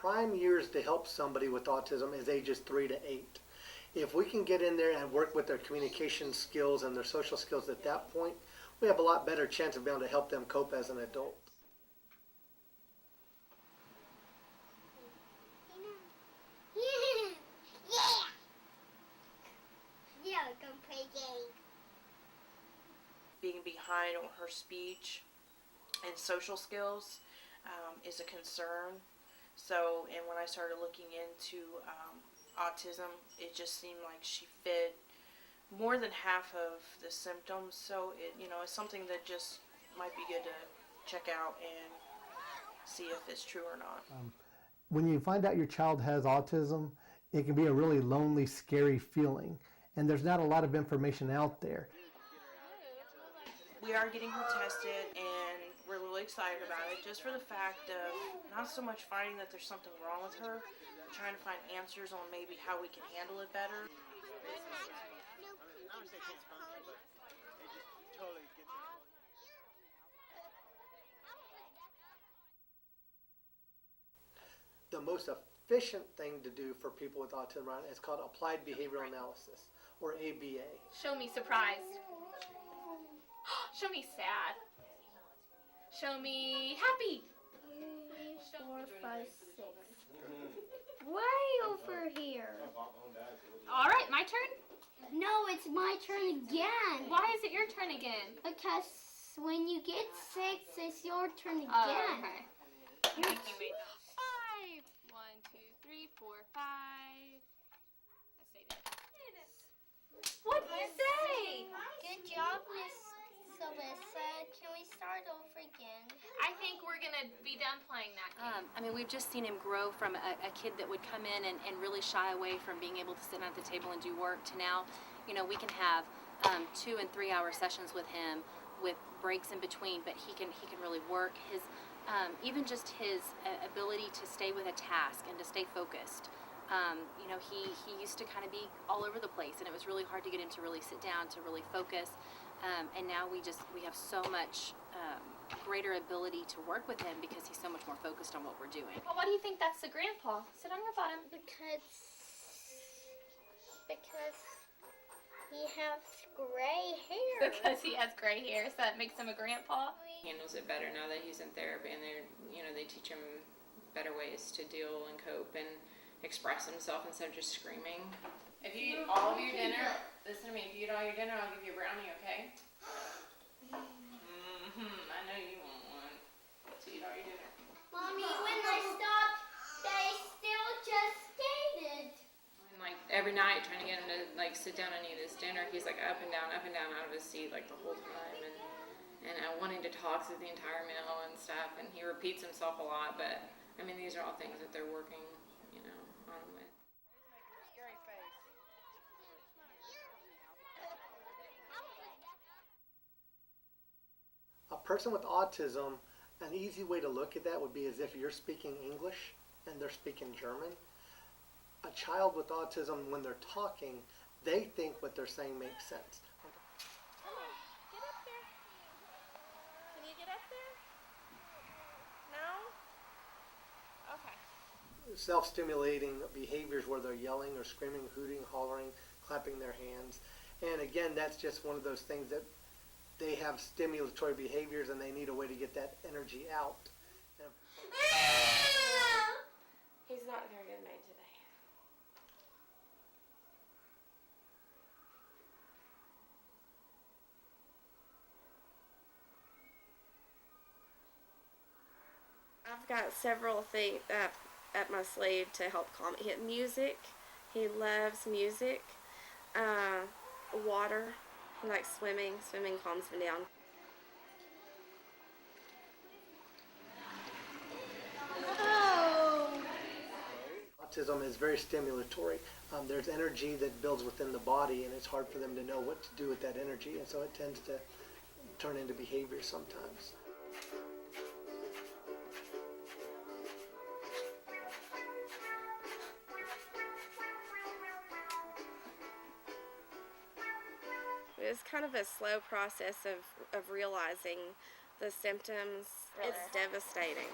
prime years to help somebody with autism is ages 3 to 8. If we can get in there and work with their communication skills and their social skills at that point, we have a lot better chance of being able to help them cope as an adult. Yeah, don't play games. Being behind on her speech and social skills is a concern. So, and when I started looking into autism, it just seemed like she fit more than half of the symptoms. So, it's something that just might be good to check out and see if it's true or not. When you find out your child has autism, it can be a really lonely, scary feeling. And there's not a lot of information out there. We are getting her tested, and we're really excited about it, just for the fact of not so much finding that there's something wrong with her, but trying to find answers on maybe how we can handle it better. The most efficient thing to do for people with autism is called applied behavioral analysis, or ABA. Show me surprised. Show me sad. Show me happy. 3, 4, 5, 6. Way over here. All right, my turn? No, it's my turn again. Why is it your turn again? Because when you get 6, it's your turn again. Oh, okay. You make me wait. 5. 1, 2, 3, 4, 5. I say that. What do you say? Good job, Miss Alyssa. Can we start over again? I think we're going to be done playing that game. We've just seen him grow from a kid that would come in and really shy away from being able to sit at the table and do work to now, we can have 2 and 3 hour sessions with him with breaks in between, but he can really work. His even just his ability to stay with a task and to stay focused. He used to kind of be all over the place, and it was really hard to get him to really sit down, to really focus. And now we have so much greater ability to work with him because he's so much more focused on what we're doing. Well, why do you think that's the grandpa? Sit on your bottom. Because he has gray hair. Because he has gray hair, so that makes him a grandpa. He handles it better now that he's in therapy, and they teach him better ways to deal and cope and express himself instead of just screaming. If you eat all of your dinner, listen to me, if you eat all your dinner, I'll give you a brownie, okay? I know you want one. So eat all your dinner. Mommy, when I stopped, they still just skated. And every night trying to get him to sit down and eat his dinner, he's up and down out of his seat the whole time, and wanting to talk through the entire meal and stuff, and he repeats himself a lot, but these are all things that they're working on him with. A person with autism, an easy way to look at that would be as if you're speaking English and they're speaking German. A child with autism, when they're talking, they think what they're saying makes sense. Come on, get up there. Can you get up there? No? Okay. Self-stimulating behaviors where they're yelling or screaming, hooting, hollering, clapping their hands. And again, that's just one of those things that they have stimulatory behaviors and they need a way to get that energy out. He's not a very good night today. I've got several things up my sleeve to help calm it. Music. He loves music. Water. He likes swimming. Swimming calms him down. Autism is very stimulatory. There's energy that builds within the body, and it's hard for them to know what to do with that energy, and so it tends to turn into behavior sometimes. It was kind of a slow process of realizing the symptoms. It's devastating.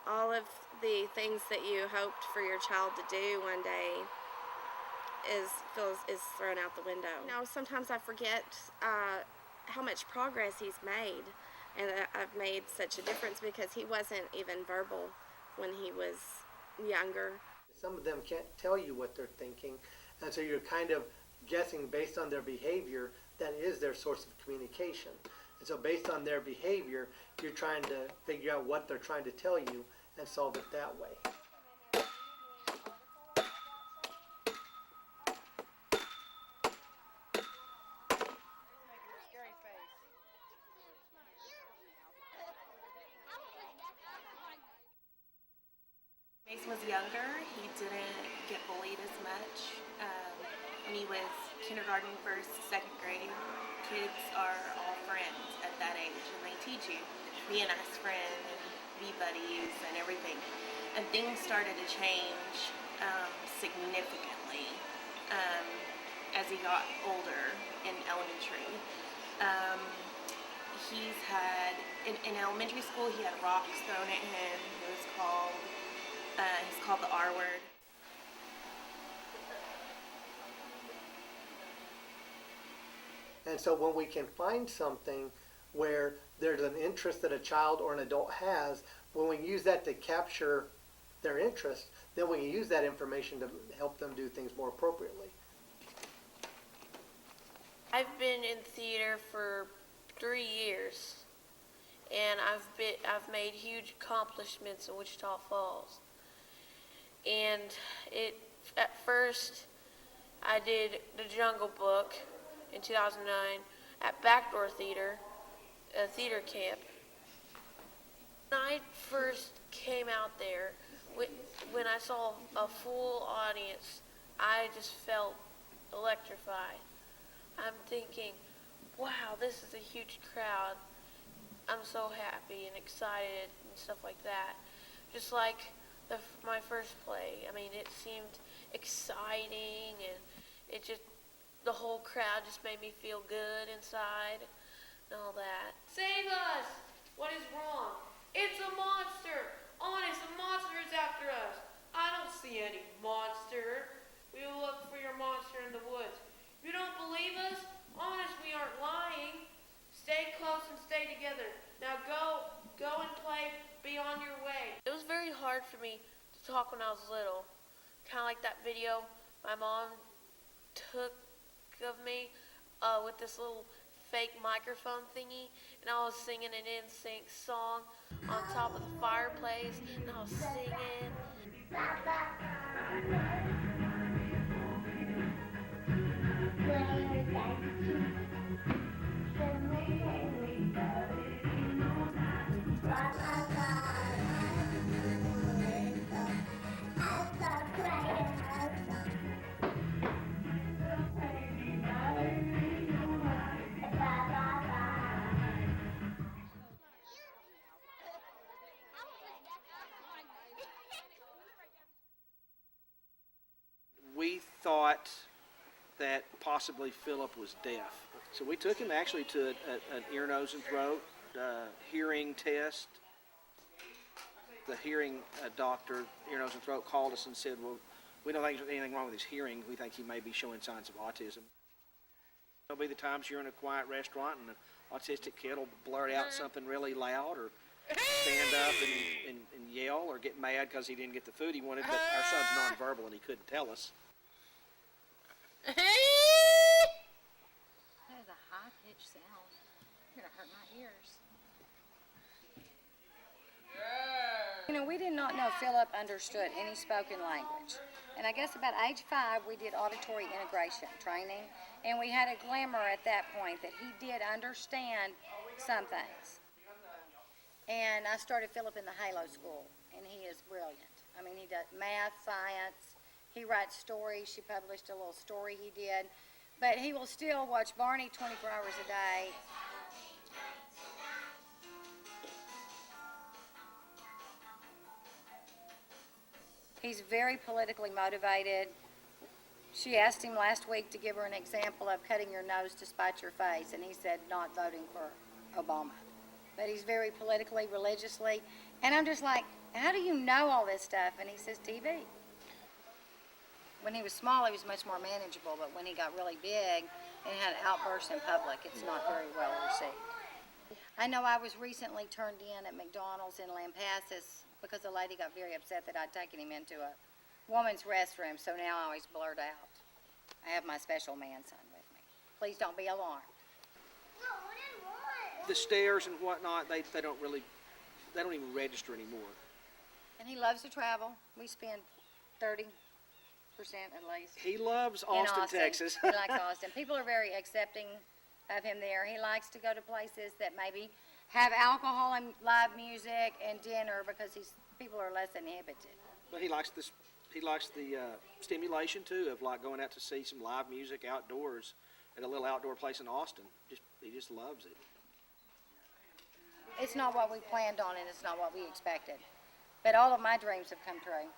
all of the things that you hoped for your child to do one day is thrown out the window. You know, sometimes I forget how much progress he's made, and that I've made such a difference because he wasn't even verbal when he was younger. Some of them can't tell you what they're thinking, and so you're kind of guessing based on their behavior that is their source of communication. And so based on their behavior, you're trying to figure out what they're trying to tell you and solve it that way. Mason was younger. He didn't get bullied as much. When he was kindergarten, first, second grade, kids are all friends at that age, and they teach you be a nice friend and be buddies and everything. And things started to change significantly as he got older in elementary. He's had in elementary school he had rocks thrown at him. It was called he's called the R word. And so when we can find something where there's an interest that a child or an adult has, when we use that to capture their interest, then we can use that information to help them do things more appropriately. I've been in theater for 3 years, and I've made huge accomplishments in Wichita Falls. And at first I did The Jungle Book in 2009 at Backdoor Theater, a theater camp. When I first came out there, when I saw a full audience, I just felt electrified. I'm thinking, wow, this is a huge crowd. I'm so happy and excited and stuff like that. Just like my first play. I mean, it seemed exciting, and the whole crowd just made me feel good inside and all that. Save us! What is wrong? It's a monster! Honest, a monster is after us. I don't see any monster. We will look for your monster in the woods. You don't believe us? Honest, we aren't lying. Stay close and stay together. Now go and play. Be on your way. It was very hard for me to talk when I was little. Kind of like that video my mom took of me with this little fake microphone thingy, and I was singing an NSYNC song on top of the fireplace, and I was singing. We thought that possibly Philip was deaf. So we took him actually to an ear, nose, and throat hearing test. The hearing doctor, ear, nose, and throat, called us and said, well, we don't think there's anything wrong with his hearing. We think he may be showing signs of autism. There'll be the times you're in a quiet restaurant and an autistic kid will blurt out something really loud or stand up and yell or get mad because he didn't get the food he wanted, but our son's nonverbal and he couldn't tell us. That is a high-pitched sound. You're gonna hurt my ears. You know, we did not know Philip understood any spoken language. And I guess about age 5, we did auditory integration training, and we had a glimmer at that point that he did understand some things. And I started Philip in the Halo School, and he is brilliant. I mean, he does math, science, he writes stories. She published a little story he did. But he will still watch Barney 24 hours a day. He's very politically motivated. She asked him last week to give her an example of cutting your nose to spite your face, and he said not voting for Obama. But he's very politically, religiously, and I'm just like, how do you know all this stuff? And he says, TV. When he was small, he was much more manageable, but when he got really big and had outbursts in public, it's not very well received. I know I was recently turned in at McDonald's in Lampasas because a lady got very upset that I'd taken him into a woman's restroom, so now I always blurt out. I have my special man son with me. Please don't be alarmed. The stares and whatnot, they don't even register anymore. And he loves to travel. We spend 30% at least. He loves In Austin, Texas. He likes Austin. People are very accepting of him there. He likes to go to places that maybe have alcohol and live music and dinner because people are less inhibited. But he likes the stimulation too of like going out to see some live music outdoors at a little outdoor place in Austin. He just loves it. It's not what we planned on and it's not what we expected. But all of my dreams have come true.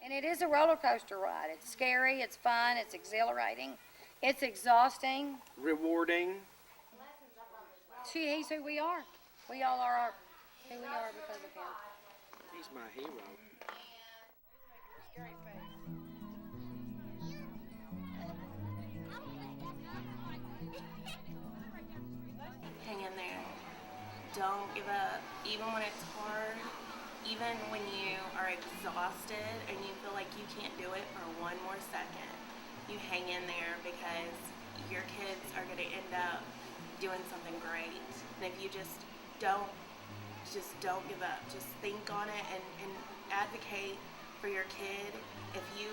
And it is a roller coaster ride. It's scary, it's fun, it's exhilarating, it's exhausting. Rewarding. He's who we are. We all are who we are because of him. He's my hero. Hang in there. Don't give up. Even when it's hard, even when you are exhausted and you feel like you can't do it for one more second, you hang in there because your kids are going to end up doing something great. And if you just don't give up. Just think on it and advocate for your kid. If you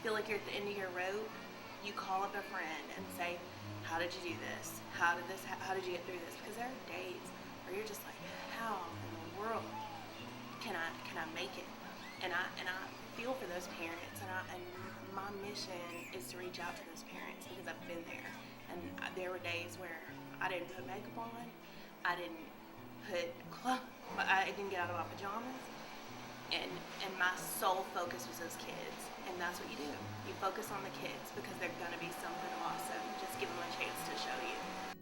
feel like you're at the end of your rope, you call up a friend and say, how did you do this? How did you get through this? Because there are days where you're just like, how in the world can I make it? And I feel for those parents, and my mission is to reach out to those parents because I've been there. And there were days where I didn't put makeup on, I didn't put clothes, I didn't get out of my pajamas, and my sole focus was those kids. And that's what you do. You focus on the kids because they're gonna be something awesome. Just give them a chance to show you.